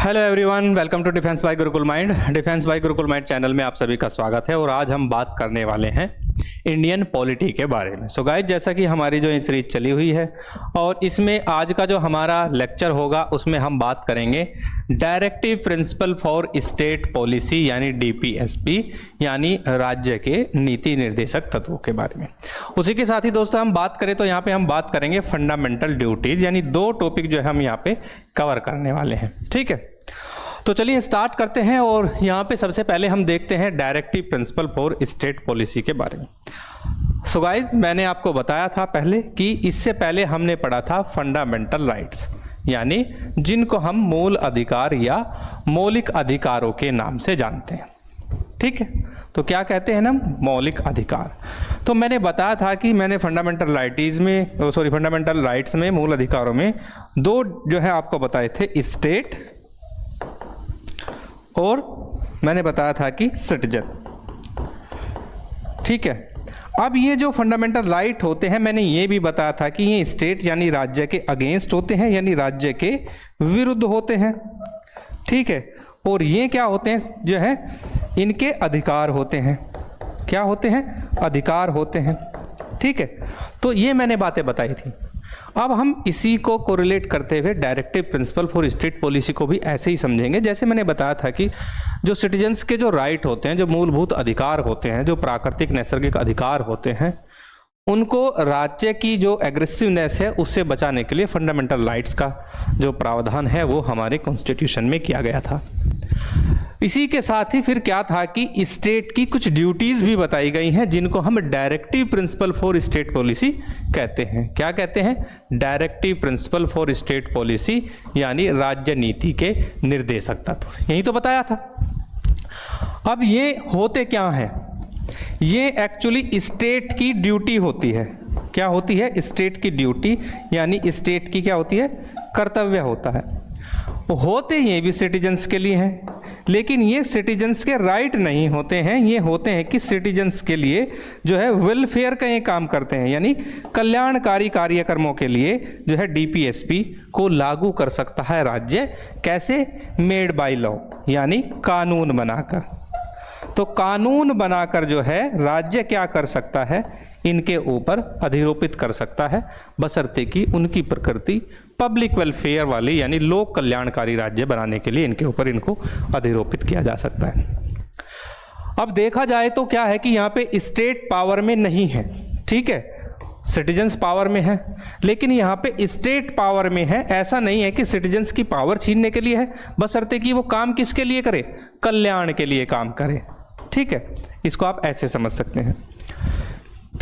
Hello everyone, welcome to defence by Gurukul mind. Defence by Gurukul mind channel में आप सभी का स्वागत है और आज हम बात करने वाले हैं इंडियन पॉलिटी के बारे में। सो गाइस, जैसा कि हमारी जो सीरीज चली हुई है और इसमें आज का जो हमारा लेक्चर होगा उसमें हम बात करेंगे directive principle for state policy यानी डीपीएसपी यानी राज्य के नीति निर्देशक तत्वों के बारे में। उसी के साथ ही दोस्तों हम बात करें तो यहाँ पे हम बात करेंगे फंडामेंटल ड्यूटीज, यानी दो टॉपिक जो है हम यहाँ पे कवर करने वाले हैं। ठीक है, तो चलिए स्टार्ट करते हैं और यहाँ पे सबसे पहले हम देखते हैं directive principle for state policy के बारे में। सो गाइज, मैंने आपको बताया था पहले कि इससे पहले हमने पढ़ा था फंडामेंटल राइट्स, यानी जिनको हम मूल अधिकार या मौलिक अधिकारों के नाम से जानते हैं। ठीक है, तो क्या कहते हैं ना, मौलिक अधिकार। तो मैंने बताया था कि मैंने फंडामेंटल राइट्स में मूल अधिकारों में दो जो है आपको बताए थे, स्टेट और मैंने बताया था कि सिटीजन। ठीक है, अब ये जो फंडामेंटल राइट होते हैं मैंने ये भी बताया था कि ये स्टेट यानी राज्य के अगेंस्ट होते हैं, यानी राज्य के विरुद्ध होते हैं। ठीक है, और ये क्या होते हैं जो है इनके अधिकार होते हैं। क्या होते हैं? अधिकार होते हैं। ठीक है, तो ये मैंने बातें बताई थी। अब हम इसी को कोरिलेट करते हुए directive principle for state policy को भी ऐसे ही समझेंगे। जैसे मैंने बताया था कि जो सिटीजन्स के जो राइट होते हैं, जो मूलभूत अधिकार होते हैं, जो प्राकृतिक नैसर्गिक अधिकार होते हैं, उनको राज्य की जो एग्रेसिवनेस है उससे बचाने के लिए फंडामेंटल राइट्स का जो प्रावधान है वो हमारे कॉन्स्टिट्यूशन में किया गया था। इसी के साथ ही फिर क्या था कि स्टेट की कुछ ड्यूटीज भी बताई गई हैं जिनको हम directive principle for state policy कहते हैं। क्या कहते हैं? Directive principle for state policy यानी राज्य नीति के निर्देशक तत्व। यही तो बताया था। अब ये होते क्या हैं? ये एक्चुअली स्टेट की ड्यूटी होती है। क्या होती है? स्टेट की ड्यूटी, यानी स्टेट की क्या होती है? कर्तव्य होता है। होते ये भी सिटीजन्स के लिए हैं, लेकिन ये सिटीजन्स के राइट नहीं होते हैं। ये होते हैं कि सिटीजन्स के लिए जो है वेलफेयर का ये काम करते हैं, यानी कल्याणकारी कार्यक्रमों के लिए जो है डीपीएसपी को लागू कर सकता है राज्य। कैसे? मेड बाय लॉ, यानी कानून बनाकर। तो कानून बनाकर जो है राज्य क्या कर सकता है? इनके ऊपर अधिरोपित कर सकता है, बशर्ते कि उनकी प्रकृति पब्लिक वेलफेयर वाली यानी लोक कल्याणकारी राज्य बनाने के लिए इनके ऊपर इनको अधिरोपित किया जा सकता है। अब देखा जाए तो क्या है कि यहाँ पे स्टेट पावर में नहीं है। ठीक है, सिटीजन्स पावर में है, लेकिन यहाँ पे स्टेट पावर में है। ऐसा नहीं है कि सिटीजन्स की पावर छीनने के लिए है, बशर्ते कि वो काम किसके लिए करे? कल्याण के लिए काम करे। ठीक है, इसको आप ऐसे समझ सकते हैं।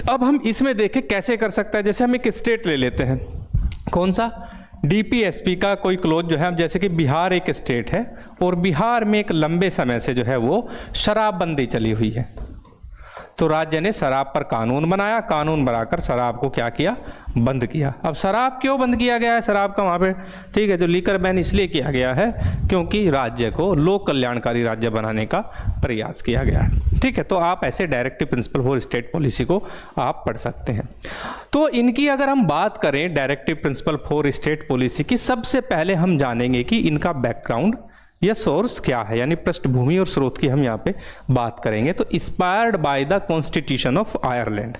अब हम इसमें देखें कैसे कर सकता है। जैसे हम एक स्टेट ले लेते हैं, कौन सा? डीपीएसपी का कोई क्लोज जो है, अब जैसे कि बिहार एक स्टेट है और बिहार में एक लंबे समय से जो है वो शराबबंदी चली हुई है। तो राज्य ने शराब पर कानून बनाया, कानून बनाकर शराब को क्या किया? बंद किया। अब शराब क्यों बंद किया गया है? शराब का वहाँ पे ठीक है जो लीकर बैन इसलिए किया गया है क्योंकि राज्य को लोक कल्याणकारी राज्य बनाने का प्रयास किया गया है। ठीक है, तो आप ऐसे directive principle for state policy को आप पढ़ सकते हैं। तो इनकी अगर हम बात करें directive principle for state policy की, सबसे पहले हम जानेंगे कि इनका बैकग्राउंड या सोर्स क्या है, यानी पृष्ठभूमि और स्रोत की हम यहाँ पे बात करेंगे। तो inspired by the constitution of Ireland,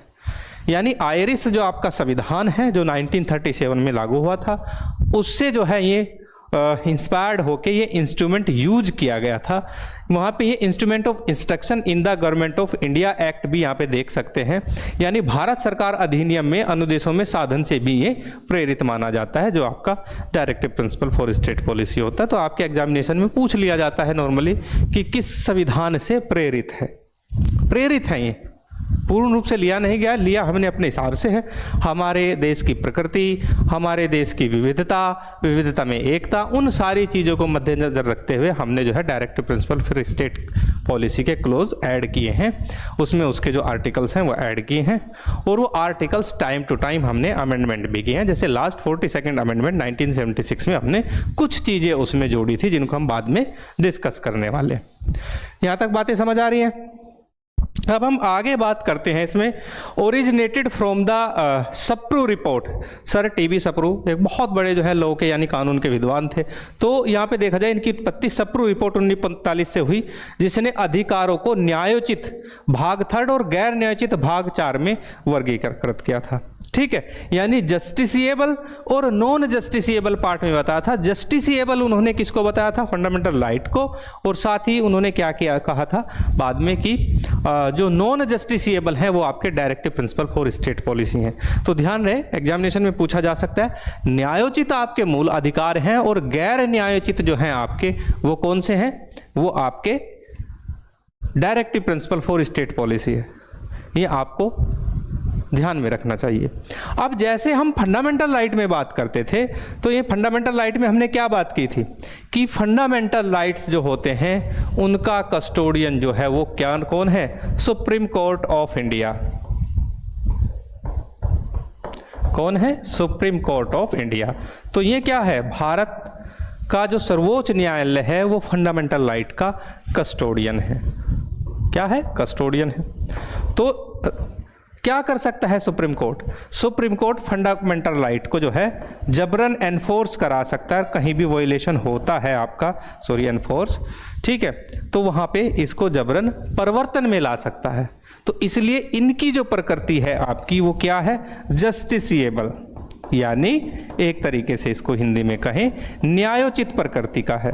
यानी आयरिश जो आपका संविधान है जो 1937 में लागू हुआ था, उससे जो है ये इंस्पायर्ड होके ये इंस्ट्रूमेंट यूज किया गया था। वहाँ पे ये instrument of instruction in the government of India act भी यहाँ पे देख सकते हैं, यानी भारत सरकार अधिनियम में अनुदेशों में साधन से भी ये प्रेरित माना जाता है, जो आपका directive principle for state policy होता है। तो आपके एग्जामिनेशन में पूछ लिया जाता है नॉर्मली कि किस संविधान से प्रेरित है। प्रेरित है, ये पूर्ण रूप से लिया नहीं गया, लिया हमने अपने हिसाब से है। हमारे देश की प्रकृति, हमारे देश की विविधता में एकता, उन सारी चीज़ों को मद्देनजर रखते हुए हमने जो है directive principle for state policy के क्लोज ऐड किए हैं। उसमें उसके जो आर्टिकल्स हैं वो ऐड किए हैं और वो आर्टिकल्स टाइम टू टाइम हमने अमेंडमेंट भी किए हैं। जैसे लास्ट 42nd अमेंडमेंट 1976 में हमने कुछ चीज़ें उसमें जोड़ी थी जिनको हम बाद में डिस्कस करने वाले हैं। यहाँ तक बातें समझ आ रही हैं? अब हम आगे बात करते हैं इसमें, originated from the Sapru report. Sir TB Sapru एक बहुत बड़े जो है लॉ के यानी कानून के विद्वान थे। तो यहाँ पे देखा जाए इनकी उत्पत्ति सप्रू रिपोर्ट 1945 से हुई, जिसने अधिकारों को न्यायोचित भाग 3 और गैर न्यायोचित भाग 4 में वर्गीकृत किया था। ठीक है, यानी जस्टिसिएबल और नॉन जस्टिसिएबल पार्ट में बताया था। जस्टिसिएबल उन्होंने किसको बताया था? फंडामेंटल राइट को। और साथ ही उन्होंने क्या किया कहा था बाद में कि जो नॉन जस्टिसिएबल है वो आपके directive principle for state policy हैं। तो ध्यान रहे, एग्जामिनेशन में पूछा जा सकता है, न्यायोचित आपके मूल अधिकार हैं और गैर न्यायोचित जो हैं आपके वो कौन से हैं? वो आपके directive principle for state policy है। ये आपको ध्यान में रखना चाहिए। अब जैसे हम फंडामेंटल राइट में बात करते थे, तो ये फंडामेंटल राइट में हमने क्या बात की थी कि फंडामेंटल राइट्स जो होते हैं उनका कस्टोडियन जो है वो क्या कौन है? Supreme court of India. कौन है? Supreme court of India. तो ये क्या है? भारत का जो सर्वोच्च न्यायालय है वो फंडामेंटल राइट का कस्टोडियन है। क्या है? कस्टोडियन है। तो क्या कर सकता है supreme court? Supreme court fundamental right को जो है जबरन एनफोर्स करा सकता है। कहीं भी वायलेशन होता है आपका, सॉरी एनफोर्स, ठीक है, तो वहां पे इसको जबरन परिवर्तन में ला सकता है। तो इसलिए इनकी जो प्रकृति है आपकी वो क्या है? जस्टिसिएबल, यानी एक तरीके से इसको हिंदी में कहें न्यायोचित प्रकृति का है।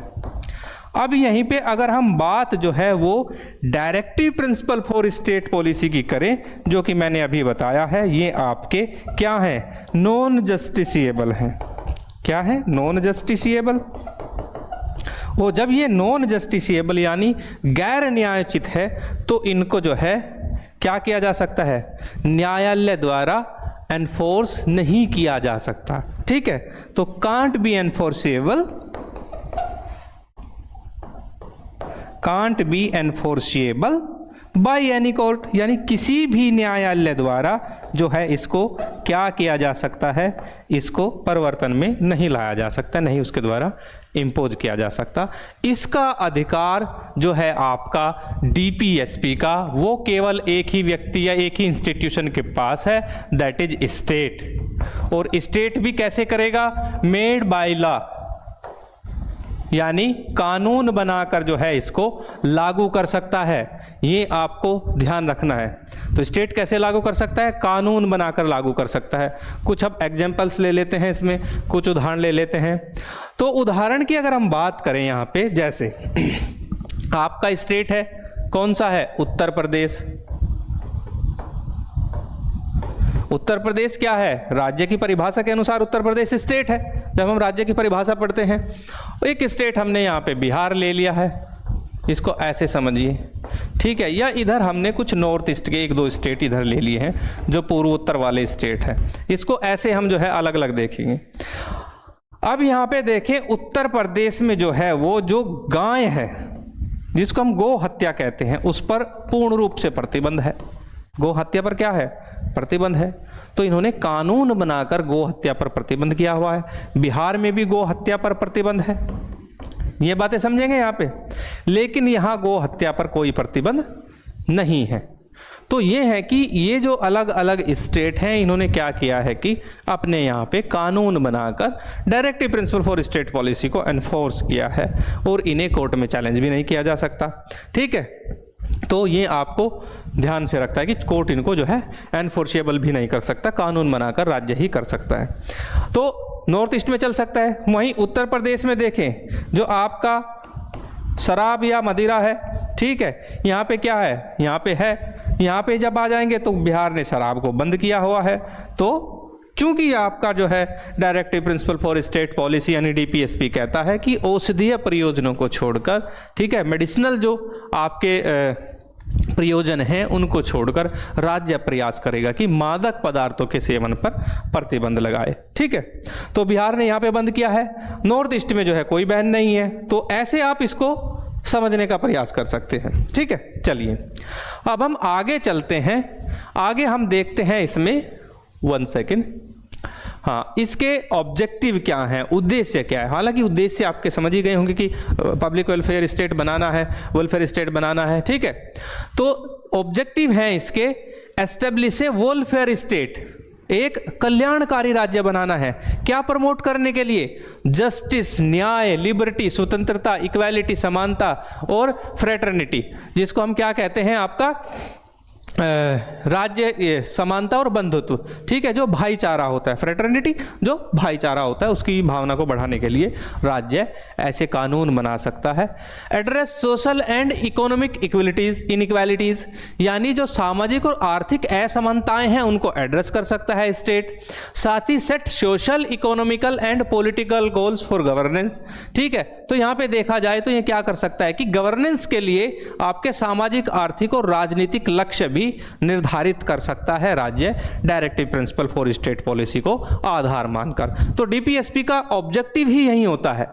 अब यहीं पे अगर हम बात जो है वो directive principle for state policy की करें, जो कि मैंने अभी बताया है, ये आपके क्या है? नॉन जस्टिसिएबल हैं। क्या है? Non justiciable. वो जब ये नॉन जस्टिसिएबल यानी गैर न्यायोचित है, तो इनको जो है क्या किया जा सकता है? न्यायालय द्वारा एनफोर्स नहीं किया जा सकता। ठीक है, तो can't be enforceable, can't be enforceable bye any court, यानी किसी भी न्यायालय द्वारा जो है इसको क्या किया जा सकता है? इसको परिवर्तन में नहीं लाया जा सकता, नहीं उसके द्वारा इम्पोज किया जा सकता। इसका अधिकार जो है आपका डीपीएसपी का, वो केवल एक ही व्यक्ति या एक ही इंस्टीट्यूशन के पास है, दैट इज स्टेट। और स्टेट भी कैसे करेगा? मेड बाय लॉ, यानी कानून बनाकर जो है इसको लागू कर सकता है। ये आपको ध्यान रखना है। तो स्टेट कैसे लागू कर सकता है? कानून बनाकर लागू कर सकता है। कुछ अब एग्जांपल्स ले लेते हैं, इसमें कुछ उदाहरण ले लेते हैं। तो उदाहरण की अगर हम बात करें यहाँ पे, जैसे आपका स्टेट है, कौन सा है? उत्तर प्रदेश। उत्तर प्रदेश क्या है? राज्य की परिभाषा के अनुसार उत्तर प्रदेश स्टेट है। जब हम राज्य की परिभाषा पढ़ते हैं, एक स्टेट हमने यहाँ पे बिहार ले लिया है, इसको ऐसे समझिए, ठीक है, या इधर हमने कुछ नॉर्थ ईस्ट के 1-2 स्टेट इधर ले लिए हैं जो पूर्वोत्तर वाले स्टेट हैं, इसको ऐसे हम जो है अलग अलग देखेंगे। अब यहाँ पे देखें, उत्तर प्रदेश में जो है वो जो गाय है जिसको हम गौ हत्या कहते हैं, उस पर पूर्ण रूप से प्रतिबंध है। गौ हत्या पर क्या है? प्रतिबंध है। तो इन्होंने कानून बनाकर गौ हत्या पर प्रतिबंध किया हुआ है। बिहार में भी गौ हत्या पर प्रतिबंध है। ये बातें समझेंगे यहाँ पे, लेकिन यहाँ गौ हत्या पर कोई प्रतिबंध नहीं है। तो ये है कि ये जो अलग अलग स्टेट हैं, इन्होंने क्या किया है कि अपने यहाँ पे कानून बनाकर directive principle for state policy को एनफोर्स किया है, और इन्हें कोर्ट में चैलेंज भी नहीं किया जा सकता। ठीक है, तो ये आपको ध्यान से रखता है कि कोर्ट इनको जो है एनफोर्सेबल भी नहीं कर सकता, कानून बनाकर राज्य ही कर सकता है। तो नॉर्थ ईस्ट में चल सकता है। वहीं उत्तर प्रदेश में देखें, जो आपका शराब या मदिरा है, ठीक है, यहाँ पे क्या है? यहाँ पे है। यहाँ पे जब आ जाएंगे तो बिहार ने शराब को बंद किया हुआ है। तो चूंकि आपका जो है directive principle for state policy यानी डीपीएसपी कहता है कि औषधीय प्रयोजनों को छोड़कर, ठीक है, मेडिसिनल जो आपके प्रयोजन हैं उनको छोड़कर राज्य प्रयास करेगा कि मादक पदार्थों के सेवन पर प्रतिबंध लगाए। ठीक है, तो बिहार ने यहाँ पे बंद किया है। नॉर्थ ईस्ट में जो है कोई बैन नहीं है। तो ऐसे आप इसको समझने का प्रयास कर सकते हैं। ठीक है, चलिए अब हम आगे चलते हैं। आगे हम देखते हैं इसमें, 1 सेकेंड, हाँ, इसके ऑब्जेक्टिव क्या हैं, उद्देश्य क्या है। हालांकि उद्देश्य आपके समझ ही गए होंगे कि पब्लिक वेलफेयर स्टेट बनाना है, वेलफेयर स्टेट बनाना है, ठीक है। तो ऑब्जेक्टिव है इसके, एस्टेब्लिश ए वेलफेयर स्टेट, एक कल्याणकारी राज्य बनाना है। क्या प्रमोट करने के लिए? जस्टिस, न्याय, लिबर्टी, स्वतंत्रता, इक्वालिटी, समानता और फ्रेटर्निटी, जिसको हम क्या कहते हैं आपका राज्य समानता और बंधुत्व, ठीक है, जो भाईचारा होता है, फ्रेटर्निटी जो भाईचारा होता है, उसकी भावना को बढ़ाने के लिए राज्य ऐसे कानून बना सकता है। Address social and economic inequalities, यानी जो सामाजिक और आर्थिक असमानताएं हैं उनको एड्रेस कर सकता है स्टेट। साथ ही set social, economical and political goals for governance, ठीक है। तो यहाँ पे देखा जाए तो ये क्या कर सकता है कि गवर्नेंस के लिए आपके सामाजिक, आर्थिक और राजनीतिक लक्ष्य भी निर्धारित कर सकता है राज्य, directive principle for state policy को आधार मानकर। तो डीपीएसपी का ऑब्जेक्टिव ही यही होता है।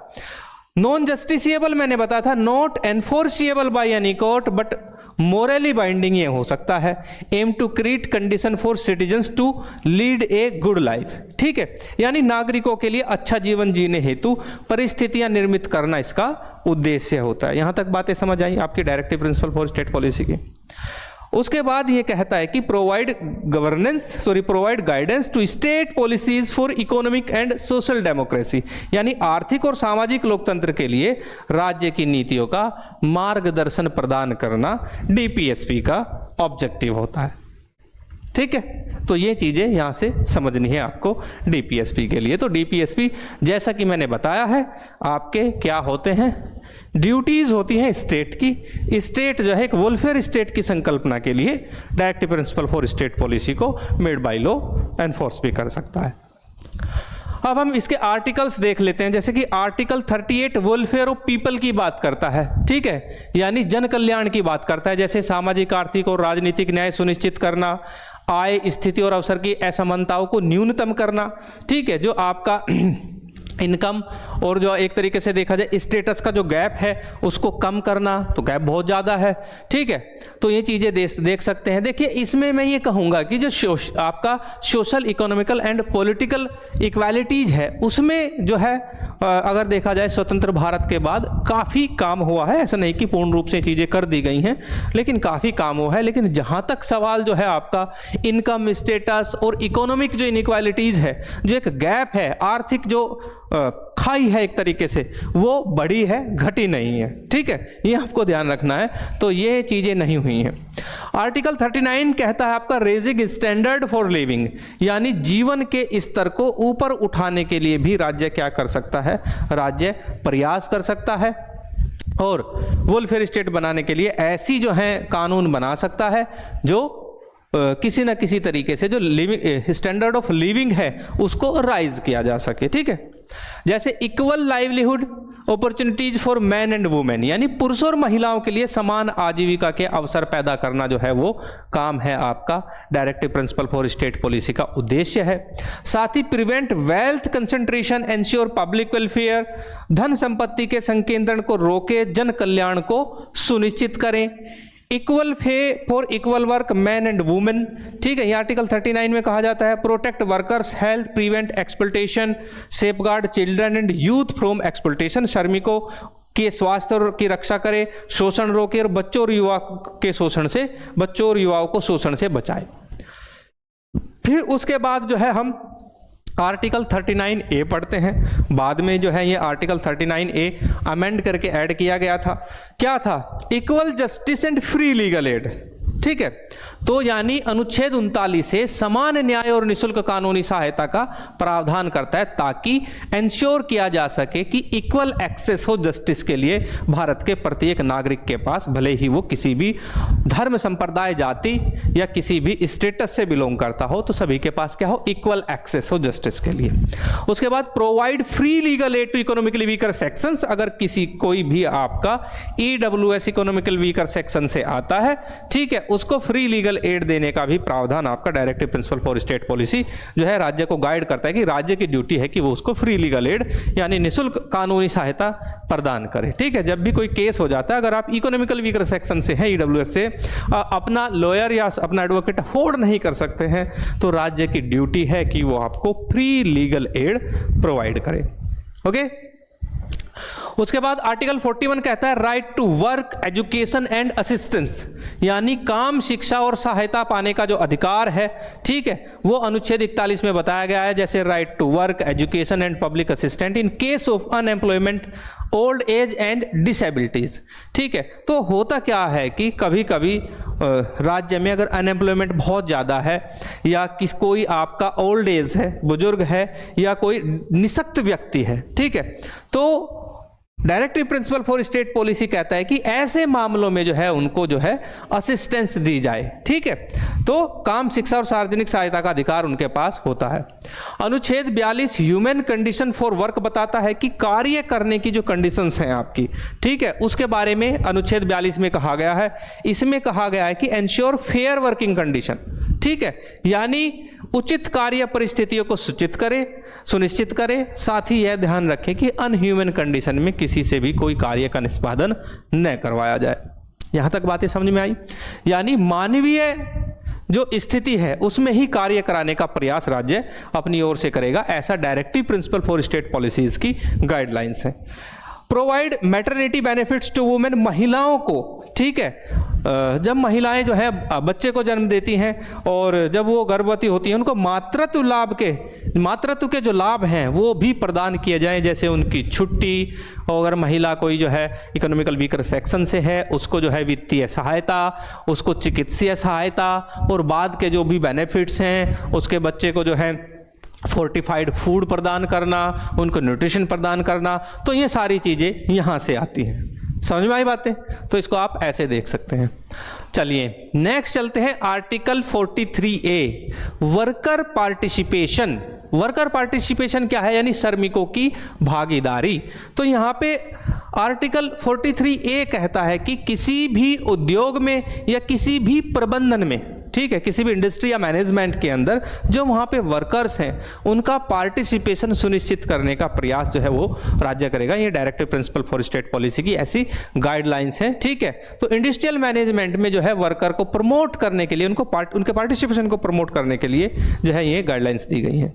नॉन जस्टिसिएबल मैंने बताया था, not enforceable by any court but morally binding ये हो सकता है। Aim to create condition for citizens to lead a good life, ठीक है, यानी नागरिकों के लिए अच्छा जीवन जीने हेतु परिस्थितियां निर्मित करना इसका उद्देश्य होता है। यहां तक बातें समझ आई आपकी directive principle for state policy की। उसके बाद ये कहता है कि provide guidance to state policies for economic and social democracy, यानी आर्थिक और सामाजिक लोकतंत्र के लिए राज्य की नीतियों का मार्गदर्शन प्रदान करना डीपीएसपी का ऑब्जेक्टिव होता है, ठीक है। तो ये चीजें यहां से समझनी है आपको डीपीएसपी के लिए। तो डीपीएसपी जैसा कि मैंने बताया है आपके क्या होते हैं, ड्यूटीज होती हैं स्टेट की। स्टेट जो है एक वेलफेयर स्टेट की संकल्पना के लिए directive principle for state policy को मेड बाय लॉ एनफोर्स भी कर सकता है। अब हम इसके आर्टिकल्स देख लेते हैं, जैसे कि आर्टिकल 38 वेलफेयर ऑफ पीपल की बात करता है, ठीक है, यानी जन कल्याण की बात करता है, जैसे सामाजिक, आर्थिक और राजनीतिक न्याय सुनिश्चित करना, आय, स्थिति और अवसर की असमानताओं को न्यूनतम करना, ठीक है, जो आपका इनकम और जो एक तरीके से देखा जाए स्टेटस का जो गैप है उसको कम करना, तो गैप बहुत ज़्यादा है, ठीक है। तो ये चीज़ें देख सकते हैं। देखिए इसमें मैं ये कहूँगा कि जो आपका social, economical and political equalities है उसमें जो है अगर देखा जाए स्वतंत्र भारत के बाद काफ़ी काम हुआ है। ऐसा नहीं कि पूर्ण रूप से चीज़ें कर दी गई हैं, लेकिन काफ़ी काम हुआ है। लेकिन जहाँ तक सवाल जो है आपका इनकम, स्टेटस और इकोनॉमिक जो इनइक्वालिटीज़ है, जो एक गैप है, आर्थिक जो खाई है एक तरीके से, वो बड़ी है, घटी नहीं है, ठीक है, ये आपको ध्यान रखना है। तो ये चीजें नहीं हुई हैं। आर्टिकल 39 कहता है आपका रेजिंग स्टैंडर्ड फॉर लिविंग, यानी जीवन के स्तर को ऊपर उठाने के लिए भी राज्य क्या कर सकता है, राज्य प्रयास कर सकता है और वेलफेयर स्टेट बनाने के लिए ऐसी जो है कानून बना सकता है जो किसी न किसी तरीके से जो स्टैंडर्ड ऑफ लिविंग है उसको राइज किया जा सके, ठीक है। जैसे equal livelihood opportunities for man and women, यानी पुरुषों और महिलाओं के लिए समान आजीविका के अवसर पैदा करना जो है वो काम है आपका directive principle for state policy का उद्देश्य है। साथ ही prevent wealth concentration, ensure public welfare, धन संपत्ति के संकेंद्रण को रोके, जन कल्याण को सुनिश्चित करें। Equal pay for equal work man and women, ठीक है, ये आर्टिकल 39 में कहा जाता है। Protect workers health, prevent exploitation, safeguard children and youth from exploitation, श्रमिकों के स्वास्थ्य की रक्षा करे, शोषण रोके और बच्चों और युवाओं को शोषण से बचाए। फिर उसके बाद जो है हम आर्टिकल 39A पढ़ते हैं। बाद में जो है ये आर्टिकल 39A अमेंड करके ऐड किया गया था। क्या था? Equal justice and free legal add, ठीक है। तो यानी अनुच्छेद 39 से समान न्याय और निःशुल्क कानूनी सहायता का प्रावधान करता है ताकि एंश्योर किया जा सके कि इक्वल एक्सेस हो जस्टिस के लिए भारत के प्रत्येक नागरिक के पास, भले ही वो किसी भी धर्म, संप्रदाय, जाति या किसी भी स्टेटस से बिलोंग करता हो, तो सभी के पास क्या हो, इक्वल एक्सेस हो जस्टिस के लिए। उसके बाद provide free legal aid to economically weaker sections, अगर किसी कोई भी आपका EWS इकोनॉमिकल वीकर सेक्शन से आता है, ठीक है, उसको फ्री लीगल एड देने का भी प्रावधान आपका directive principle for state policy जो है राज्य को गाइड करता है कि राज्य की ड्यूटी है कि वो उसको फ्री लीगल एड यानी निःशुल्क कानूनी सहायता प्रदान करे। ठीक है, जब भी कोई केस हो जाता है, अगर आप इकोनॉमिकल वीकर सेक्शन से हैं, ईडब्ल्यूएस से, अपना लॉयर या अपना एडवोकेट अफोर्ड नहीं कर सकते हैं, तो राज्य की ड्यूटी है कि वो आपको फ्री लीगल एड प्रोवाइड करे। ओके, उसके बाद आर्टिकल 41 कहता है right to work, education and assistance, यानी काम, शिक्षा और सहायता पाने का जो अधिकार है, ठीक है, वो अनुच्छेद 41 में बताया गया है, जैसे right to work, education and public assistant in case of unemployment, old age and disabilities. ठीक है, तो होता क्या है कि कभी कभी राज्य में अगर अनएम्प्लॉयमेंट बहुत ज़्यादा है, या कोई आपका ओल्ड एज है, बुजुर्ग है, या कोई निःशक्त व्यक्ति है, ठीक है, तो directive principle for state policy कहता है कि ऐसे मामलों में जो है उनको जो है असिस्टेंस दी जाए। ठीक है, तो काम, शिक्षा और सार्वजनिक सहायता का अधिकार उनके पास होता है। अनुच्छेद 42 ह्यूमन कंडीशन फॉर वर्क बताता है कि कार्य करने की जो कंडीशंस हैं आपकी, ठीक है, उसके बारे में अनुच्छेद 42 में कहा गया है। इसमें कहा गया है कि एंश्योर फेयर वर्किंग कंडीशन, ठीक है, यानी उचित कार्य परिस्थितियों को सुनिश्चित करे, साथ ही यह ध्यान रखें कि अनह्यूमन कंडीशन में किसी से भी कोई कार्य का निष्पादन न करवाया जाए। यहां तक बातें समझ में आई? यानी मानवीय जो स्थिति है उसमें ही कार्य कराने का प्रयास राज्य अपनी ओर से करेगा, ऐसा directive principle for state policies की गाइडलाइंस है। Provide maternity benefits to women, महिलाओं को, ठीक है, जब महिलाएं जो है बच्चे को जन्म देती हैं और जब वो गर्भवती होती हैं, उनको मातृत्व के जो लाभ हैं वो भी प्रदान किए जाएं, जैसे उनकी छुट्टी, और अगर महिला कोई जो है इकोनॉमिकल वीकर सेक्शन से है उसको जो है वित्तीय सहायता, उसको चिकित्सीय सहायता, और बाद के जो भी बेनिफिट्स हैं, उसके बच्चे को जो है फोर्टिफाइड फूड प्रदान करना, उनको न्यूट्रिशन प्रदान करना, तो ये सारी चीज़ें यहाँ से आती हैं। समझ में आई बातें? तो इसको आप ऐसे देख सकते हैं। चलिए नेक्स्ट चलते हैं article 43A, worker participation. Worker participation क्या है? यानी श्रमिकों की भागीदारी। तो यहाँ पे आर्टिकल 43A कहता है कि किसी भी उद्योग में या किसी भी प्रबंधन में, ठीक है, किसी भी इंडस्ट्री या मैनेजमेंट के अंदर जो वहाँ पे वर्कर्स हैं उनका पार्टिसिपेशन सुनिश्चित करने का प्रयास जो है वो राज्य करेगा। ये directive principle for state policy की ऐसी गाइडलाइंस हैं। ठीक है, तो इंडस्ट्रियल मैनेजमेंट में जो है वर्कर को प्रमोट करने के लिए, उनके पार्टिसिपेशन को प्रमोट करने के लिए जो है ये गाइडलाइंस दी गई हैं।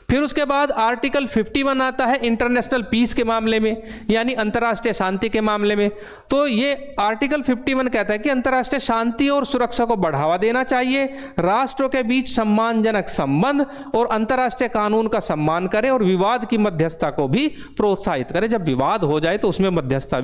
फिर उसके बाद आर्टिकल 51 आता है इंटरनेशनल पीस के मामले में, यानी अंतर्राष्ट्रीय शांति के मामले में। तो ये आर्टिकल 51 कहता है कि अंतर्राष्ट्रीय शांति और सुरक्षा को बढ़ावा देना चाहिए, राष्ट्रों के बीच सम्मानजनक संबंध और अंतर्राष्ट्रीय कानून का सम्मान करें, और विवाद की मध्यस्थता को भी प्रोत्साहित करें। जब विवाद हो जाए तो उसमें मध्यस्थता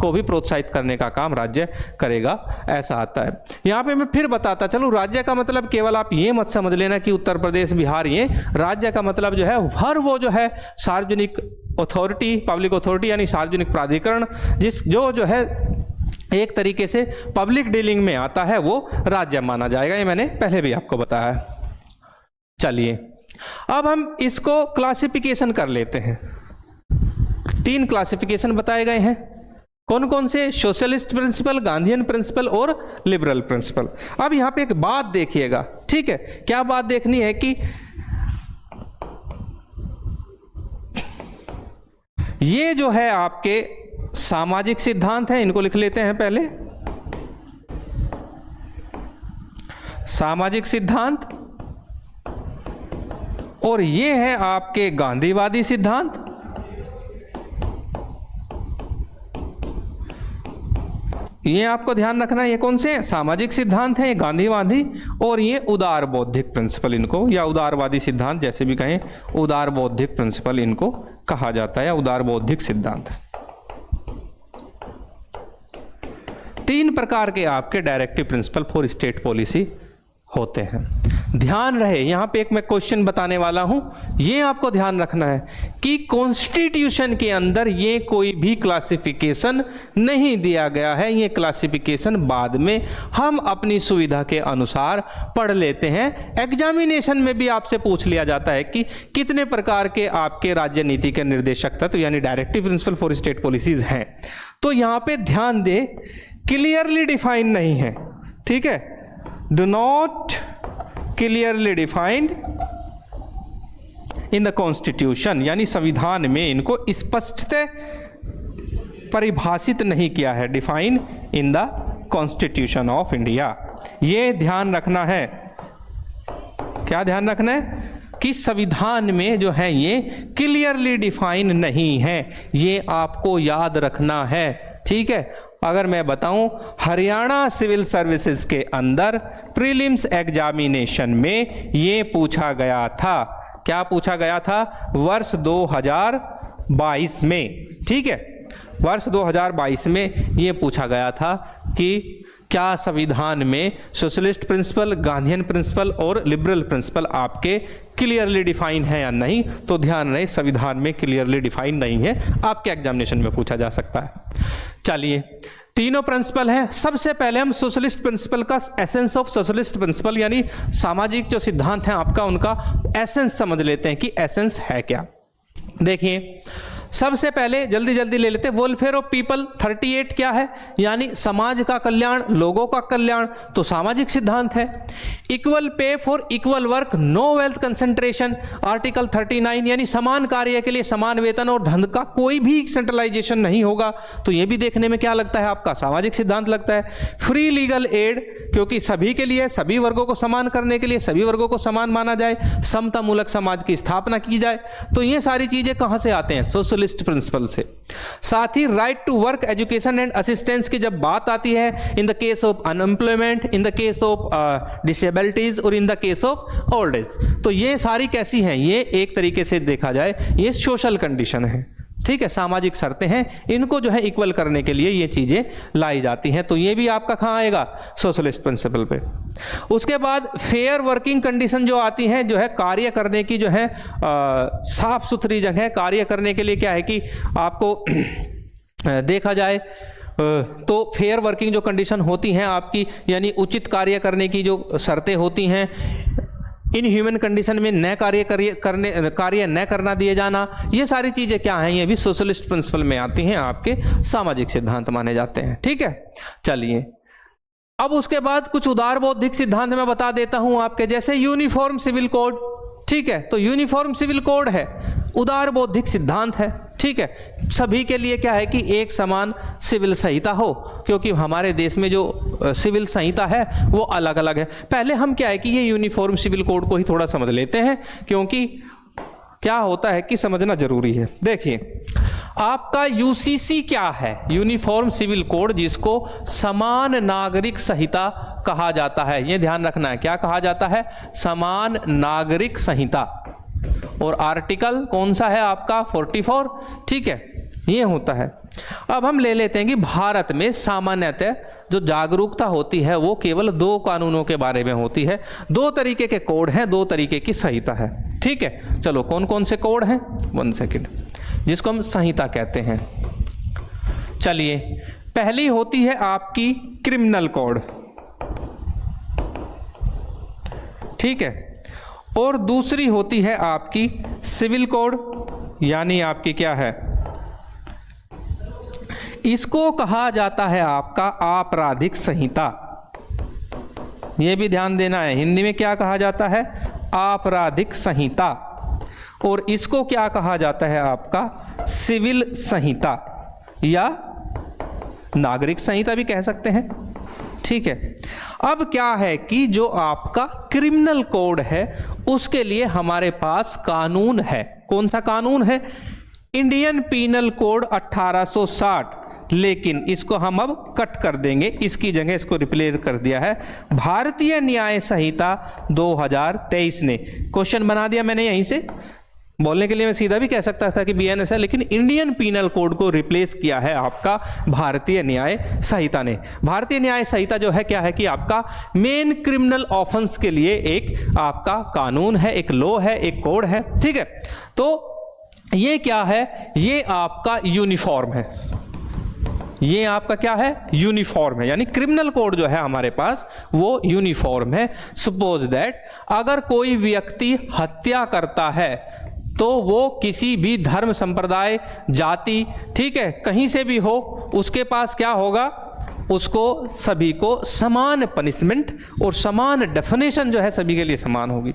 को भी प्रोत्साहित करने का काम राज्य करेगा, ऐसा आता है। यहाँ पे मैं फिर बताता चलूँ, राज्य का मतलब केवल आप ये मत समझ लेना कि उत्तर प्रदेश, बिहार, ये राज्य का मतलब जो है हर वो जो है सार्वजनिक अथॉरिटी, पब्लिक अथॉरिटी यानी सार्वजनिक प्राधिकरण जो है एक तरीके से पब्लिक डीलिंग में आता है, वो राज्य माना जाएगा। ये मैंने पहले भी आपको बताया है। चलिए अब हम इसको क्लासिफिकेशन कर लेते हैं। 3 क्लासिफिकेशन बताए गए हैं। कौन कौन से? सोशलिस्ट प्रिंसिपल, गांधीयन प्रिंसिपल और लिबरल प्रिंसिपल। अब यहां पे एक बात देखिएगा, ठीक है, क्या बात देखनी है कि ये जो है आपके सामाजिक सिद्धांत हैं, इनको लिख लेते हैं पहले। सामाजिक सिद्धांत, और ये है आपके गांधीवादी सिद्धांत। ये आपको ध्यान रखना है, ये कौन से हैं? सामाजिक सिद्धांत हैं, ये गांधीवादी, और ये उदार बौद्धिक प्रिंसिपल इनको, या उदारवादी सिद्धांत जैसे भी कहें, उदार बौद्धिक प्रिंसिपल इनको कहा जाता है, या उदार बौद्धिक सिद्धांत। 3 प्रकार के आपके directive principle for state policy होते हैं। ध्यान रहे, यहां पे एक मैं क्वेश्चन बताने वाला हूं, ये आपको ध्यान रखना है कि कॉन्स्टिट्यूशन के अंदर ये कोई भी क्लासिफिकेशन नहीं दिया गया है। ये क्लासिफिकेशन बाद में हम अपनी सुविधा के अनुसार पढ़ लेते हैं। एग्जामिनेशन में भी आपसे पूछ लिया जाता है कि कितने प्रकार के आपके राज्य नीति के निर्देशक तत्व यानी directive principle for state policies हैं। तो यहां पे ध्यान दे, क्लियरली डिफाइन नहीं है, ठीक है, do not clearly defined in the constitution, यानी संविधान में इनको स्पष्टतः परिभाषित नहीं किया है, define in the constitution of India. ये ध्यान रखना है, क्या ध्यान रखना है कि संविधान में जो है ये क्लियरली डिफाइन नहीं है, ये आपको याद रखना है, ठीक है। अगर मैं बताऊं, हरियाणा सिविल सर्विसेज के अंदर प्रीलिम्स एग्जामिनेशन में ये पूछा गया था, क्या पूछा गया था, वर्ष 2022 में, ठीक है, वर्ष 2022 में ये पूछा गया था कि क्या संविधान में सोशलिस्ट प्रिंसिपल, गांधीयन प्रिंसिपल और लिबरल प्रिंसिपल आपके क्लियरली डिफाइन है या नहीं। तो ध्यान रहे, संविधान में क्लियरली डिफाइन नहीं है, आपके एग्जामिनेशन में पूछा जा सकता है। चलिए, तीनों प्रिंसिपल हैं। सबसे पहले हम सोशलिस्ट प्रिंसिपल का एसेंस ऑफ सोशलिस्ट प्रिंसिपल, यानी सामाजिक जो सिद्धांत हैं आपका, उनका एसेंस समझ लेते हैं कि एसेंस है क्या। देखिए, सबसे पहले जल्दी जल्दी ले लेते हैं, वेलफेयर ऑफ पीपल 38 क्या है, यानी समाज का कल्याण, लोगों का कल्याण, तो सामाजिक सिद्धांत है। Equal pay for equal work, no wealth concentration, article 39, यानी समान कार्य के लिए समान वेतन और धन का कोई भी सेंट्रलाइजेशन नहीं होगा, तो यह भी देखने में क्या लगता है आपका सामाजिक सिद्धांत लगता है। फ्री लीगल एड, क्योंकि सभी के लिए, सभी वर्गों को समान करने के लिए सभी वर्गों को समान माना जाए, समता मूलक समाज की स्थापना की जाए, तो ये सारी चीजें कहां से आते हैं, सोशलिस्ट प्रिंसिपल से। साथ ही right to work, education and assistance की जब बात आती है, in the case of unemployment, in the case of disabilities और in the case of old age, तो ये सारी कैसी हैं, ये एक तरीके से देखा जाए ये सोशल कंडीशन है, ठीक है, सामाजिक शर्तें हैं, इनको जो है इक्वल करने के लिए ये चीजें लाई जाती हैं, तो ये भी आपका कहाँ आएगा, सोशलिस्ट प्रिंसिपल पे। उसके बाद फेयर वर्किंग कंडीशन जो आती हैं, जो है कार्य करने की, जो है साफ सुथरी जगह कार्य करने के लिए, क्या है कि आपको देखा जाए तो फेयर वर्किंग जो कंडीशन होती हैं आपकी, यानी उचित कार्य करने की जो शर्तें होती हैं, इन ह्यूमन कंडीशन में न कार्य न करना दिए जाना, ये सारी चीजें क्या हैं, ये भी सोशलिस्ट प्रिंसिपल में आती हैं, आपके सामाजिक सिद्धांत माने जाते हैं, ठीक है। चलिए, अब उसके बाद कुछ उदार बौद्धिक सिद्धांत मैं बता देता हूं आपके, जैसे यूनिफॉर्म सिविल कोड, ठीक है, तो यूनिफॉर्म सिविल कोड है, उदार बौद्धिक सिद्धांत है, ठीक है, सभी के लिए क्या है कि एक समान सिविल संहिता हो, क्योंकि हमारे देश में जो सिविल संहिता है वो अलग अलग है। पहले हम क्या है कि ये यूनिफॉर्म सिविल कोड को ही थोड़ा समझ लेते हैं, क्योंकि क्या होता है कि समझना जरूरी है। देखिए, आपका यूसीसी क्या है, यूनिफॉर्म सिविल कोड, जिसको समान नागरिक संहिता कहा जाता है, ये ध्यान रखना है, क्या कहा जाता है, समान नागरिक संहिता, और आर्टिकल कौन सा है आपका 44, ठीक है, ये होता है। अब हम ले लेते हैं कि भारत में सामान्यतः जो जागरूकता होती है वो केवल 2 कानूनों के बारे में होती है, 2 तरीके के कोड हैं, 2 तरीके की संहिता है, ठीक है। चलो, कौन कौन से कोड हैं, 1 सेकेंड, जिसको हम संहिता कहते हैं। चलिए, पहली होती है आपकी क्रिमिनल कोड, ठीक है, और दूसरी होती है आपकी सिविल कोड, यानी आपकी क्या है, इसको कहा जाता है आपका आपराधिक संहिता, यह भी ध्यान देना है, हिंदी में क्या कहा जाता है, आपराधिक संहिता, और इसको क्या कहा जाता है आपका सिविल संहिता या नागरिक संहिता भी कह सकते हैं, ठीक है। अब क्या है कि जो आपका क्रिमिनल कोड है उसके लिए हमारे पास कानून है, कौन सा कानून है, इंडियन पीनल कोड 1860, लेकिन इसको हम अब कट कर देंगे, इसकी जगह इसको रिप्लेस कर दिया है भारतीय न्याय संहिता 2023 ने। क्वेश्चन बना दिया मैंने यहीं से, बोलने के लिए मैं सीधा भी कह सकता था कि बीएनएस है, लेकिन इंडियन पीनल कोड को रिप्लेस किया है आपका भारतीय न्याय संहिता ने। भारतीय न्याय संहिता जो है क्या है कि आपका मेन क्रिमिनल ऑफेंस के लिए एक आपका कानून है, एक लॉ है, एक कोड है, ठीक है। तो ये क्या है, ये आपका यूनिफॉर्म है, ये आपका क्या है, यूनिफॉर्म है, यानी क्रिमिनल कोड जो है हमारे पास वो यूनिफॉर्म है। सपोज दैट अगर कोई व्यक्ति हत्या करता है तो वो किसी भी धर्म, संप्रदाय, जाति, ठीक है, कहीं से भी हो, उसके पास क्या होगा, उसको सभी को समान पनिशमेंट और समान डेफिनेशन जो है सभी के लिए समान होगी।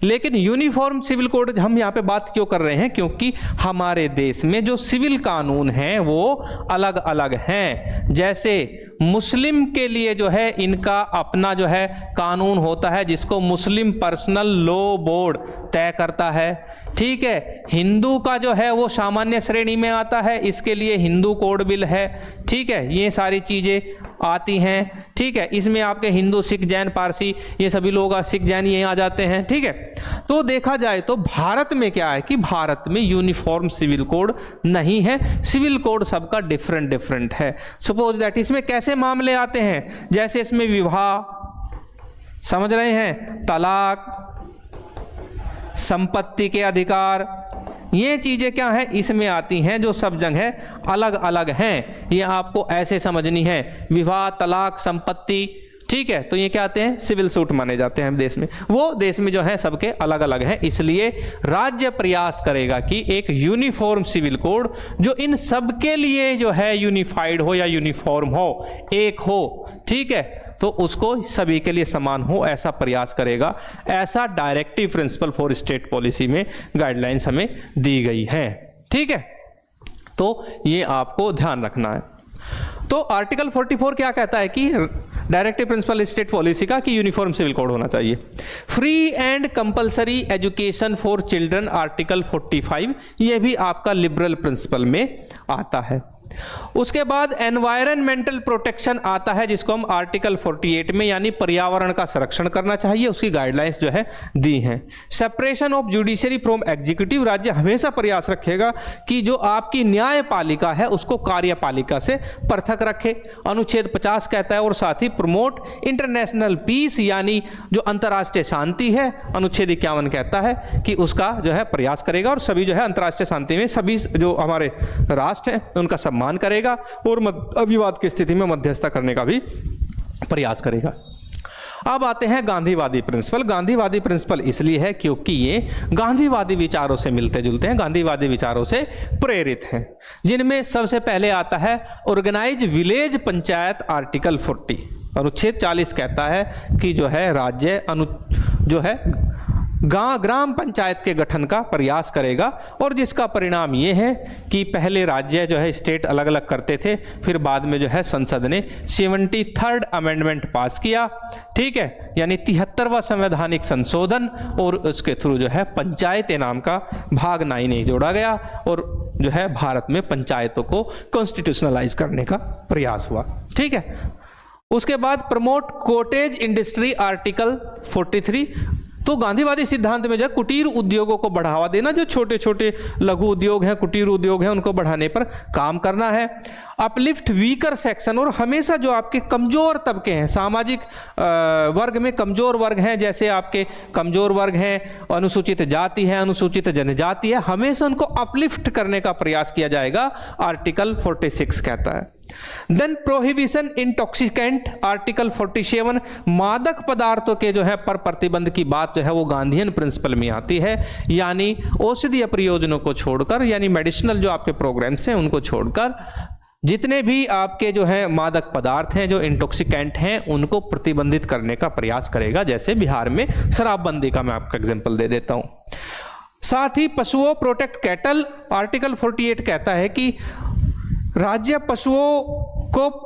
लेकिन यूनिफॉर्म सिविल कोड हम यहाँ पे बात क्यों कर रहे हैं, क्योंकि हमारे देश में जो सिविल कानून हैं वो अलग अलग हैं। जैसे मुस्लिम के लिए जो है इनका अपना जो है कानून होता है जिसको मुस्लिम पर्सनल लॉ बोर्ड तय करता है, ठीक है। हिंदू का जो है वो सामान्य श्रेणी में आता है, इसके लिए हिंदू कोड बिल है, ठीक है। ये सारी चीजें आती हैं, ठीक है। इसमें आपके हिंदू, सिख, जैन, पारसी ये सभी लोग सिख जैन ये आ जाते हैं, ठीक है। तो देखा जाए तो भारत में क्या है कि भारत में यूनिफॉर्म सिविल कोड नहीं है, सिविल कोड सबका डिफरेंट डिफरेंट है। सपोज दैट इसमें कैसे मामले आते हैं, जैसे इसमें विवाह, समझ रहे हैं, तलाक, संपत्ति के अधिकार, ये चीजें क्या है इसमें आती हैं जो सब जगह अलग अलग हैं। ये आपको ऐसे समझनी है, विवाह, तलाक, संपत्ति, ठीक है। तो ये क्या आते हैं, सिविल सूट माने जाते हैं देश में। वो देश में जो है सबके अलग अलग हैं, इसलिए राज्य प्रयास करेगा कि एक यूनिफॉर्म सिविल कोड जो इन सबके लिए जो है यूनिफाइड हो या यूनिफॉर्म हो, एक हो, ठीक है, तो उसको सभी के लिए समान हो, ऐसा प्रयास करेगा। ऐसा directive principle for state policy में गाइडलाइंस हमें दी गई है, ठीक है। तो ये आपको ध्यान रखना है। तो आर्टिकल 44 क्या कहता है कि डायरेक्टिव प्रिंसिपल स्टेट पॉलिसी का कि यूनिफॉर्म सिविल कोड होना चाहिए। Free and compulsory education for children, article 45, ये भी आपका लिबरल प्रिंसिपल में आता है। उसके बाद एनवायरमेंटल प्रोटेक्शन आता है जिसको हम आर्टिकल 48 में, यानी पर्यावरण का संरक्षण करना चाहिए, उसकी गाइडलाइंस जो है दी हैं। Separation of judiciary from executive, राज्य हमेशा प्रयास रखेगा कि जो आपकी न्यायपालिका है उसको कार्यपालिका से पृथक रखे, अनुच्छेद 50 कहता है। और साथ ही प्रमोट इंटरनेशनल पीस, यानी जो अंतर्राष्ट्रीय शांति है, अनुच्छेद 51 कहता है कि उसका जो है प्रयास करेगा और सभी जो है अंतर्राष्ट्रीय शांति में सभी जो हमारे राष्ट्र हैं उनका सम्मान करेगा और अविवाद की स्थिति में मध्यस्थता करने का भी प्रयास करेगा। अब आते हैं गांधीवादी प्रिंसिपल। गांधीवादी प्रिंसिपल इसलिए है क्योंकि ये गांधीवादी विचारों से मिलते जुलते हैं, गांधीवादी विचारों से प्रेरित हैं, जिनमें सबसे पहले आता है ऑर्गेनाइज विलेज पंचायत, आर्टिकल 40। अनुच्छेद 40 कहता है कि जो है राज्य जो है ग्राम पंचायत के गठन का प्रयास करेगा, और जिसका परिणाम ये है कि पहले राज्य जो है स्टेट अलग अलग करते थे, फिर बाद में जो है संसद ने 73rd अमेंडमेंट पास किया, ठीक है, यानी 73वां संवैधानिक संशोधन, और उसके थ्रू जो है पंचायत नाम का भाग 9A जोड़ा गया और जो है भारत में पंचायतों को कॉन्स्टिट्यूशनलाइज करने का प्रयास हुआ, ठीक है। उसके बाद प्रमोट कॉटेज इंडस्ट्री, आर्टिकल 43। तो गांधीवादी सिद्धांत में जो है कुटीर उद्योगों को बढ़ावा देना, जो छोटे छोटे लघु उद्योग हैं, कुटीर उद्योग हैं, उनको बढ़ाने पर काम करना है। अपलिफ्ट वीकर सेक्शन, और हमेशा जो आपके कमजोर तबके हैं, सामाजिक वर्ग में कमजोर वर्ग हैं, जैसे आपके कमजोर वर्ग हैं, अनुसूचित जाति है, अनुसूचित जनजाति है, हमेशा उनको अपलिफ्ट करने का प्रयास किया जाएगा, आर्टिकल 46 कहता है। देन प्रोहिबिशन इंटॉक्सिकेंट, आर्टिकल 47, मादक पदार्थों के जो है पर प्रतिबंध की बात जो है वो गांधीयन प्रिंसिपल में आती है, यानी औषधीय प्रयोजनों को छोड़कर, यानी मेडिसिनल जो आपके प्रोग्राम्स हैं उनको छोड़कर जितने भी आपके जो है मादक पदार्थ हैं, जो इंटॉक्सिकेंट हैं, उनको प्रतिबंधित करने का प्रयास करेगा। जैसे बिहार में शराबबंदी का मैं आपको एग्जांपल दे देता हूं। साथ ही पशुओं, प्रोटेक्ट कैटल, आर्टिकल 48 कहता है कि राज्य पशुओं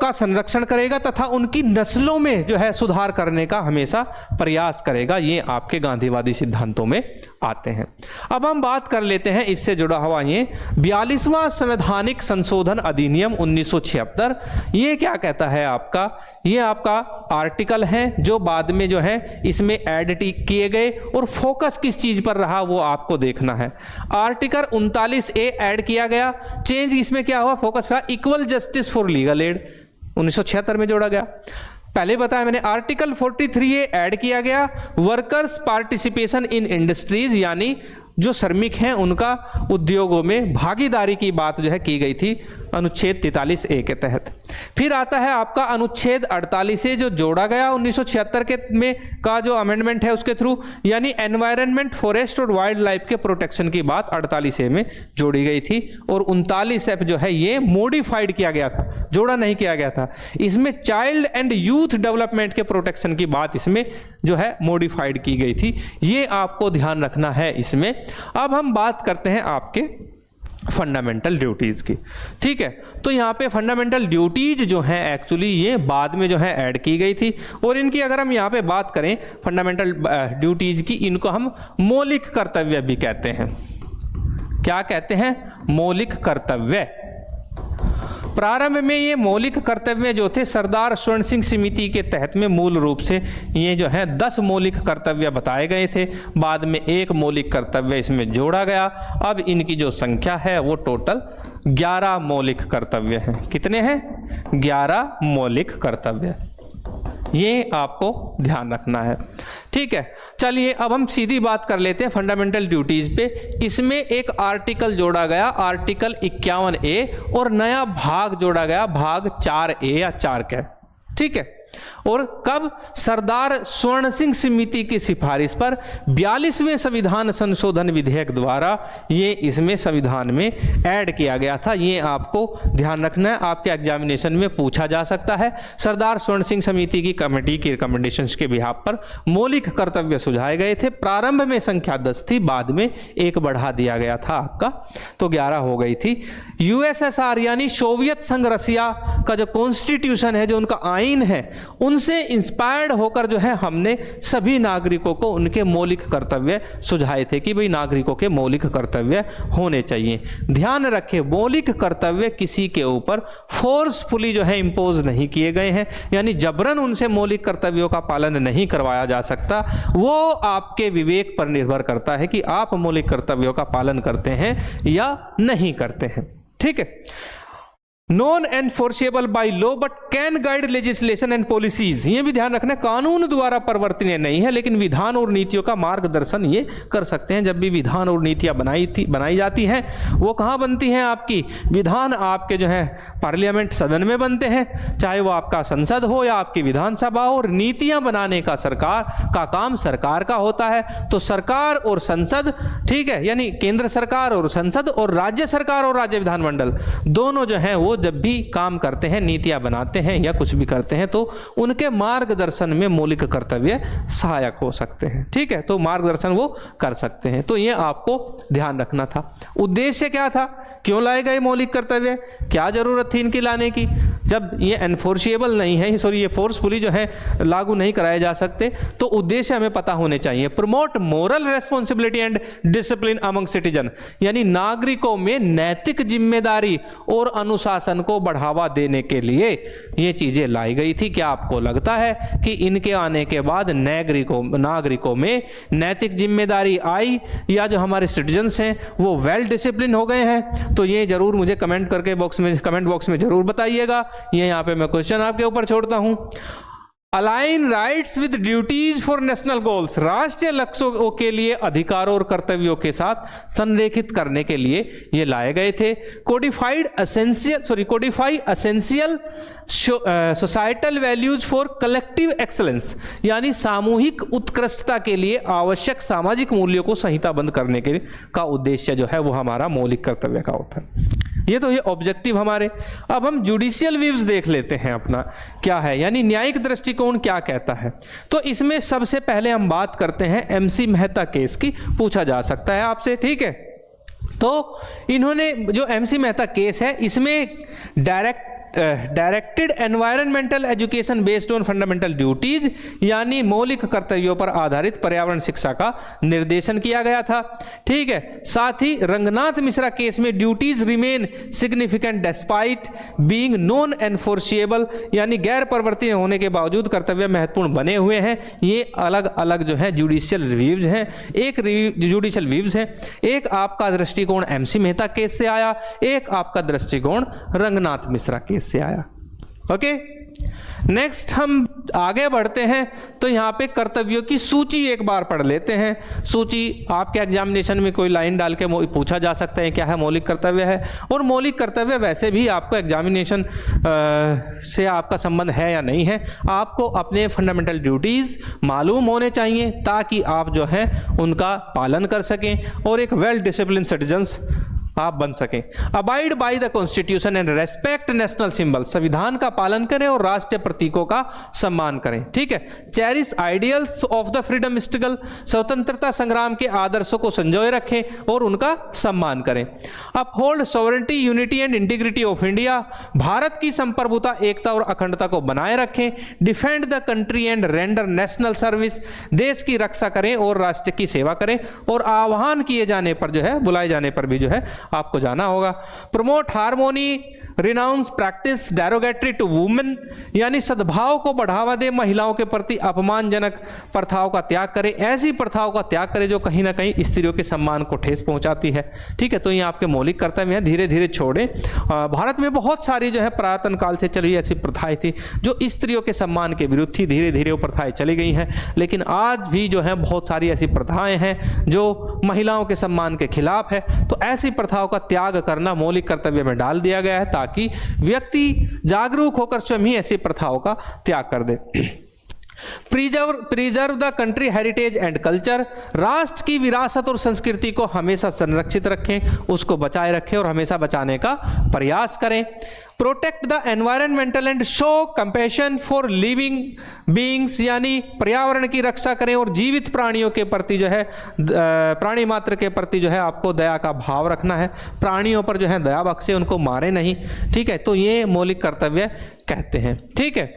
का संरक्षण करेगा तथा उनकी नस्लों में जो है सुधार करने का हमेशा प्रयास करेगा। ये आपके गांधीवादी सिद्धांतों में आते हैं। अब हम बात कर लेते हैं इससे जुड़ा हुआ ये 42वां संवैधानिक संशोधन अधिनियम 1976। ये क्या कहता है आपका, ये आपका आर्टिकल है जो बाद में जो है इसमें ऐड किए गए, और फोकस किस चीज पर रहा वो आपको देखना है। आर्टिकल 39A ऐड किया गया, चेंज इसमें क्या हुआ, फोकस रहा equal justice for legal aid, 1976 में जोड़ा गया। पहले बताया मैंने, आर्टिकल 43A ऐड किया गया, वर्कर्स पार्टिसिपेशन इन इंडस्ट्रीज, यानी जो श्रमिक हैं उनका उद्योगों में भागीदारी की बात जो है की गई थी, अनुच्छेद 43A के तहत। फिर आता है आपका अनुच्छेद 48A जो जोड़ा गया 1976 के में का जो अमेंडमेंट है उसके थ्रू, यानी एनवायरनमेंट, फॉरेस्ट और वाइल्ड लाइफ के प्रोटेक्शन की बात 48A में जोड़ी गई थी। और 39F जो है ये मॉडिफाइड किया गया था, जोड़ा नहीं किया गया था। इसमें चाइल्ड एंड यूथ डेवलपमेंट के प्रोटेक्शन की बात इसमें जो है मॉडिफाइड की गई थी, ये आपको ध्यान रखना है इसमें। अब हम बात करते हैं आपके फंडामेंटल ड्यूटीज की। ठीक है, तो यहाँ पे फंडामेंटल ड्यूटीज जो हैं एक्चुअली ये बाद में जो है ऐड की गई थी, और इनकी अगर हम यहाँ पे बात करें फंडामेंटल ड्यूटीज की, इनको हम मौलिक कर्तव्य भी कहते हैं। क्या कहते हैं? मौलिक कर्तव्य। प्रारंभ में ये मौलिक कर्तव्य जो थे सरदार स्वर्ण सिंह समिति के तहत में मूल रूप से ये जो है 10 मौलिक कर्तव्य बताए गए थे। बाद में एक मौलिक कर्तव्य इसमें जोड़ा गया। अब इनकी जो संख्या है वो टोटल 11 मौलिक कर्तव्य हैं। कितने हैं? 11 मौलिक कर्तव्य। ये आपको ध्यान रखना है। ठीक है, चलिए अब हम सीधी बात कर लेते हैं फंडामेंटल ड्यूटीज पे। इसमें एक आर्टिकल जोड़ा गया, आर्टिकल 51A, और नया भाग जोड़ा गया, भाग 4A या 4 का। ठीक है, और कब? सरदार स्वर्ण सिंह समिति की सिफारिश पर 42वें संविधान संशोधन विधेयक द्वारा ये इसमें संविधान में ऐड किया गया था। ये आपको ध्यान रखना है, आपके एग्जामिनेशन में पूछा जा सकता है। सरदार स्वर्ण सिंह समिति की कमेटी की रिकमेंडेशंस के बिहाफ पर मौलिक कर्तव्य सुझाए गए थे। प्रारंभ में संख्या 10 थी, बाद में एक बढ़ा दिया गया था आपका, तो 11 हो गई थी। यूएसएसआर यानी सोवियत संघ रसिया का जो कॉन्स्टिट्यूशन है, जो उनका आईन है, उनसे इंस्पायर्ड होकर जो है हमने सभी नागरिकों को उनके मौलिक कर्तव्य सुझाए थे कि भाई नागरिकों के मौलिक कर्तव्य होने चाहिए। ध्यान रखें, मौलिक कर्तव्य किसी के ऊपर फोर्सफुली जो है इंपोज नहीं किए गए हैं, यानी जबरन उनसे मौलिक कर्तव्यों का पालन नहीं करवाया जा सकता। वो आपके विवेक पर निर्भर करता है कि आप मौलिक कर्तव्यों का पालन करते हैं या नहीं करते हैं। ठीक है, non enforceable by law but can guide legislation and policies. ये भी ध्यान रखना, कानून द्वारा परिवर्तनीय नहीं है, लेकिन विधान और नीतियों का मार्गदर्शन ये कर सकते हैं। जब भी विधान और नीतियां बनाई जाती हैं, वो कहाँ बनती हैं? आपकी विधान आपके जो है पार्लियामेंट सदन में बनते हैं, चाहे वो आपका संसद हो या आपकी विधानसभा हो। और नीतियां बनाने का सरकार का काम सरकार का होता है। तो सरकार और संसद, ठीक है, यानी केंद्र सरकार और संसद, और राज्य सरकार और राज्य विधानमंडल, दोनों जो है वो जब भी काम करते हैं, नीतियां बनाते हैं या कुछ भी करते हैं, तो उनके मार्गदर्शन में मौलिक कर्तव्य सहायक हो सकते हैं। ठीक है, तो मार्गदर्शन वो कर सकते हैं। तो ये आपको ध्यान रखना था। उद्देश्य क्या था? क्यों लाए गए मौलिक कर्तव्य? क्या जरूरत थी इनकी लाने की? जब ये एनफोर्सेबल नहीं है, सॉरी, ये फोर्सफुली जो है लागू नहीं कराए जा सकते, तो उद्देश्य हमें पता होने चाहिए। Promote moral responsibility and discipline among citizen, यानी नागरिकों में नैतिक जिम्मेदारी और अनुशासन को बढ़ावा देने के लिए ये चीजें लाई गई थी। क्या आपको लगता है कि इनके आने के बाद नागरिकों में नैतिक जिम्मेदारी आई, या जो हमारे सिटीजन्स हैं वो वेल डिसिप्लिन हो गए हैं? तो ये जरूर मुझे कमेंट बॉक्स में जरूर बताइएगा। ये यहाँ पे मैं क्वेश्चन आपके ऊपर छोड़ता हूं। Align rights with duties for national goals, राष्ट्रीय लक्ष्यों के लिए अधिकारों और कर्तव्यों के साथ संरेखित करने के लिए ये लाए गए थे। Codify essential societal values for collective excellence, यानी सामूहिक उत्कृष्टता के लिए आवश्यक सामाजिक मूल्यों को संहिताबद्ध करने का उद्देश्य जो है वो हमारा मौलिक कर्तव्य का होता है। ये तो ये ऑब्जेक्टिव हमारे। अब हम जुडिशियल व्यूज देख लेते हैं अपना क्या है, यानी न्यायिक दृष्टिकोण क्या कहता है। तो इसमें सबसे पहले हम बात करते हैं MC मेहता केस की, पूछा जा सकता है आपसे। ठीक है, तो इन्होंने जो MC मेहता केस है, इसमें directed environmental education based on fundamental duties, यानी मौलिक कर्तव्यों पर आधारित पर्यावरण शिक्षा का निर्देशन किया गया था। ठीक है, साथ ही रंगनाथ मिश्रा केस में duties remain significant despite being non enforceable, यानी गैर परिवर्तनीय होने के बावजूद कर्तव्य महत्वपूर्ण बने हुए हैं। ये अलग अलग जो है जुडिशियल रिव्यूज हैं। एक आपका दृष्टिकोण MC मेहता केस से आया, एक आपका दृष्टिकोण रंगनाथ मिश्रा केस से आया। ओके, नेक्स्ट हम आगे बढ़ते हैं तो यहाँ पे कर्तव्यों की सूची एक बार पढ़ लेते हैं। सूची आपके एग्जामिनेशन में कोई लाइन डाल के पूछा जा सकता है क्या है मौलिक कर्तव्य है, और मौलिक कर्तव्य वैसे भी आपको एग्जामिनेशन से आपका संबंध है या नहीं है, आपको अपने फंडामेंटल ड्यूटीज़ मालूम होने चाहिए ताकि आप जो है उनका पालन कर सकें और एक वेल डिसिप्लिन सिटीजन्स आप बन सकें। Abide by the constitution and respect national symbol, संविधान का पालन करें और राष्ट्रीय प्रतीकों का सम्मान करें। ठीक है। Cherish ideals of the freedom struggle, स्वतंत्रता संग्राम के आदर्शों को संजोए रखें और उनका सम्मान करें। Uphold sovereignty unity and integrity of India, Bharat की संप्रभुता एकता और अखंडता को बनाए रखें। Defend the country and render national service, देश की रक्षा करें और राष्ट्र की सेवा करें, और आह्वान किए जाने पर जो है, बुलाए जाने पर भी जो है आपको जाना होगा। Promote harmony, renounce practice derogatory to women, यानी सद्भाव को बढ़ावा दे, महिलाओं के प्रति अपमानजनक प्रथाओं का त्याग करें, ऐसी प्रथाओं का त्याग करें जो कहीं ना कहीं स्त्रियों के सम्मान को ठेस पहुंचाती है। ठीक है। तो ये आपके मौलिक कर्तव्य हैं, धीरे धीरे छोड़ें। भारत में बहुत सारी जो है पुरातन काल से चली ऐसी प्रथाएं थी जो स्त्रियों के सम्मान के विरुद्ध थी, धीरे धीरे वो प्रथाएं चली गई हैं, लेकिन आज भी जो है बहुत सारी ऐसी प्रथाएं हैं जो महिलाओं के सम्मान के खिलाफ है। तो ऐसी प्रथाओं का त्याग करना मौलिक कर्तव्य में डाल दिया गया है ताकि व्यक्ति जागरूक होकर स्वयं ही ऐसी प्रथाओं का त्याग कर दे। Preserve the country heritage and culture, राष्ट्र की विरासत और संस्कृति को हमेशा संरक्षित रखें, उसको बचाए रखें और हमेशा बचाने का प्रयास करें। Protect the environmental and show compassion for living beings, यानी पर्यावरण की रक्षा करें और जीवित प्राणियों के प्रति जो है, प्राणी मात्र के प्रति जो है आपको दया का भाव रखना है। प्राणियों पर जो है दया बख्शे, उनको मारे नहीं। ठीक है। तो ये मौलिक कर्तव्य कहते हैं। ठीक है।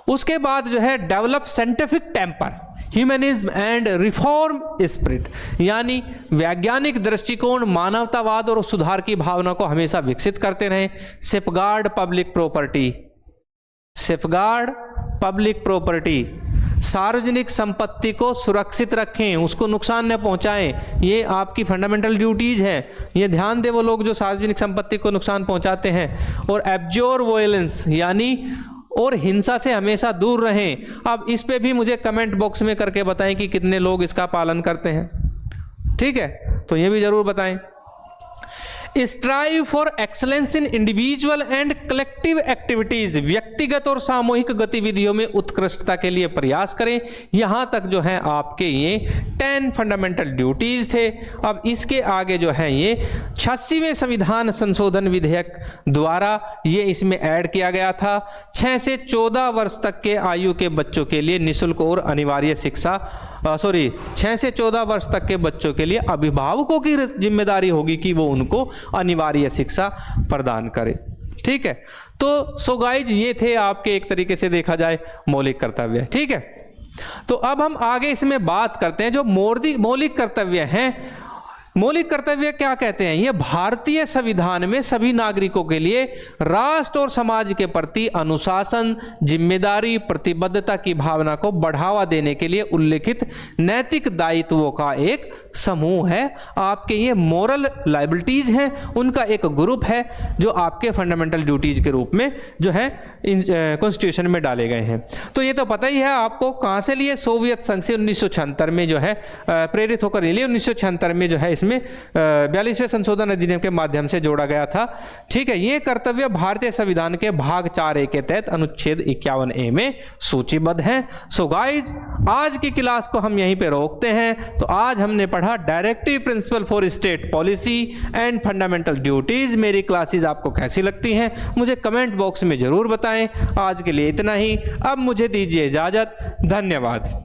उसके बाद जो है develop scientific temper, humanism and reform spirit, यानी वैज्ञानिक दृष्टिकोण, मानवतावाद और सुधार की भावना को हमेशा विकसित करते रहें। Safeguard public property, safeguard public property, सार्वजनिक संपत्ति को सुरक्षित रखें, उसको नुकसान न पहुंचाएं। ये आपकी फंडामेंटल ड्यूटीज है, ये ध्यान दे वो लोग जो सार्वजनिक संपत्ति को नुकसान पहुंचाते हैं। और एब्जोर वायलेंस, यानी और हिंसा से हमेशा दूर रहें। अब इस पे भी मुझे कमेंट बॉक्स में करके बताएं कि कितने लोग इसका पालन करते हैं। ठीक है। तो ये भी जरूर बताएं। Strive for excellence in individual and collective activities, व्यक्तिगत और सामूहिक गतिविधियों में उत्कृष्टता के लिए प्रयास करें। यहां तक जो है आपके ये 10 फंडामेंटल ड्यूटीज थे। अब इसके आगे जो है ये 86वें संविधान संशोधन विधेयक द्वारा ये इसमें ऐड किया गया था। 6 से 14 वर्ष तक के आयु के बच्चों के लिए निःशुल्क और अनिवार्य शिक्षा, 6 से 14 वर्ष तक के बच्चों के लिए अभिभावकों की जिम्मेदारी होगी कि वो उनको अनिवार्य शिक्षा प्रदान करें। ठीक है। तो सो गाइज ये थे आपके एक तरीके से देखा जाए मौलिक कर्तव्य। ठीक है। तो अब हम आगे इसमें बात करते हैं जो मौलिक कर्तव्य हैं। मौलिक कर्तव्य क्या कहते हैं? ये भारतीय संविधान में सभी नागरिकों के लिए राष्ट्र और समाज के प्रति अनुशासन, जिम्मेदारी, प्रतिबद्धता की भावना को बढ़ावा देने के लिए उल्लिखित नैतिक दायित्वों का एक समूह है। आपके ये मोरल लायबिलिटीज हैं, उनका एक ग्रुप है जो आपके फंडामेंटल ड्यूटीज के रूप में जो है कॉन्स्टिट्यूशन में डाले गए हैं। तो ये तो पता ही है आपको, कहाँ से लिए? सोवियत संघ से 1976 में जो है प्रेरित होकर लिए। 1976 में जो है इसमें 42वें संशोधन अधिनियम के माध्यम से जोड़ा गया था। ठीक है। ये कर्तव्य भारतीय संविधान के भाग 4A के तहत अनुच्छेद 51A में सूचीबद्ध है। सो गाइज आज की क्लास को हम यहीं पे रोकते हैं। तो आज हमने पढ़ा directive principle for state policy and fundamental duties. मेरी क्लासेस आपको कैसी लगती हैं मुझे कमेंट बॉक्स में जरूर बताएं। आज के लिए इतना ही। अब मुझे दीजिए इजाजत। धन्यवाद।